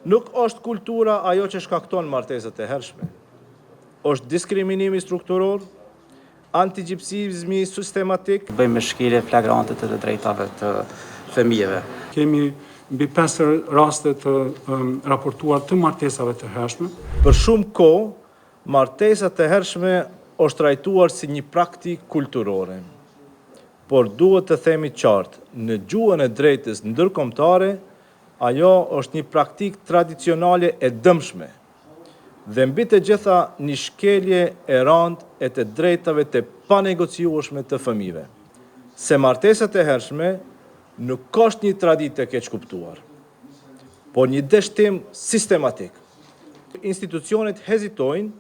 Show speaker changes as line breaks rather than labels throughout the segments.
Nuk është kultura ajo që shkakton martesat e hershme. Është diskriminimi strukturor, antigjipsizmi sistematik.
Bëjmë shkelje flagrante të drejtave të fëmijëve.
Kemi mbi 5 raste të raportuar të martesave të hershme.
Për shumë kohë, martesat e hershme është trajtuar si një praktikë kulturore. Por duhet të themi qartë, në gjuhën e drejtës ndërkombëtare, ajo është një praktikë tradicionale e dëmshme dhe mbi të gjitha një shkelje e rëndë e të drejtave të panegociueshme të fëmijëve. Se martesat e hershme nuk është një traditë e keqkuptuar, por një dështim sistematik. Institucionet hezitojnë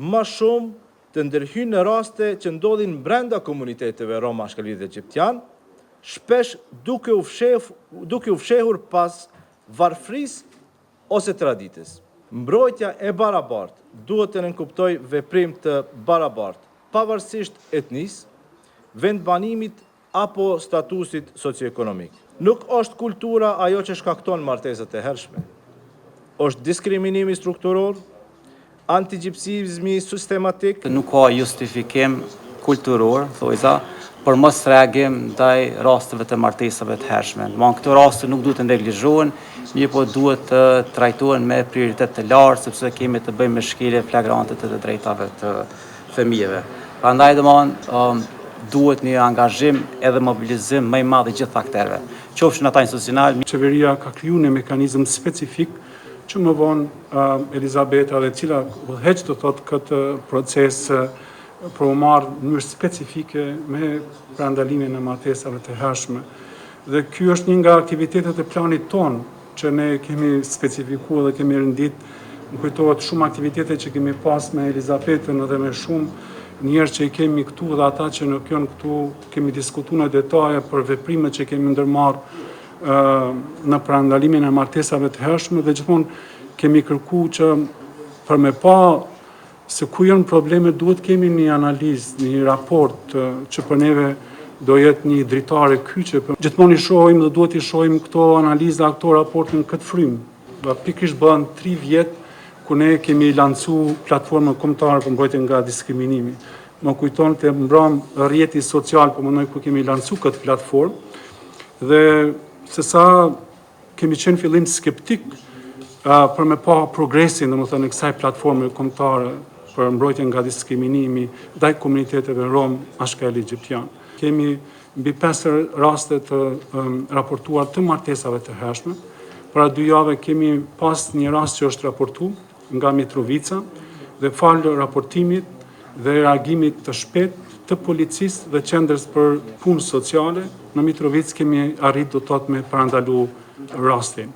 më shumë të ndërhyjnë në raste që ndodhin brenda komuniteteve rom mashkull dhe egjiptian, shpesh duke u fshehur pas varfrisë ose traditës. Mbrojtja e barabartë duhet të nënkuptoj veprim të barabartë, pavarësisht etnisë, vendbanimit apo statusit socioekonomik. Nuk është kultura ajo që shkakton martesat e hershme. Është diskriminimi strukturor, antigjipsizmi sistematik.
Nuk ka justifikim kulturor, thojza, për mos reagim ndaj rasteve të martesave të hershme. Në këto raste nuk duhet të neglizhohen, mirë po duhet të trajtohen me prioritet të lartë, sepse kemi të bëjmë me shkelje flagrante të drejtave të fëmijëve. Prandaj duhet një angazhim edhe mobilizim më i madh i gjithë aktorëve, qofshin ata institucional.
Qeveria ka krijuar një mekanizëm specifik që më vonë Elizabeta dhe cila udhëheq do thotë këtë proces për u marrë në mënyrë specifike me parandalimin e martesave të hershme. Dhe ky është një nga aktivitetet e planit ton që ne kemi specifikuar dhe kemi rëndit. Më kujtohet shumë aktivitete që kemi pas me Elizabetën dhe me shumë njerëz që i kemi këtu dhe ata që nuk janë këtu, kemi diskutuar në detaje për veprimet që kemi ndërmarrë në parandalimin e martesave të hershme dhe gjithmonë kemi kërkuar që për me pa se ku janë problemet duhet kemi një analizë, një raport që për neve do jetë një dritare kyçe. Gjithmonë i shohim dhe duhet i shohim këto analizë dhe këto raporte në këtë frymë. Pikërisht bën 3 vjet ku ne kemi lancu platformën kombëtare për mbrojtje nga diskriminimi. Më kujton të mbram rrjeti social për mënoj ku kemi lancu këtë platformë dhe se sa kemi qenë fillim skeptik për me pa progresin në kësaj platforme kombëtare për mbrojtje nga diskriminimi ndaj komuniteteve rom mashkull egjiptian. Kemi mbi 5 raste të raportuar të martesave të hershme. Para 2 javë kemi pas një rast që është raportuar nga Mitrovica dhe falë raportimit dhe reagimit të shpejtë të policisë dhe qendrës për punë sociale në Mitrovicë kemi arritur do të thotë me parandalu rastin.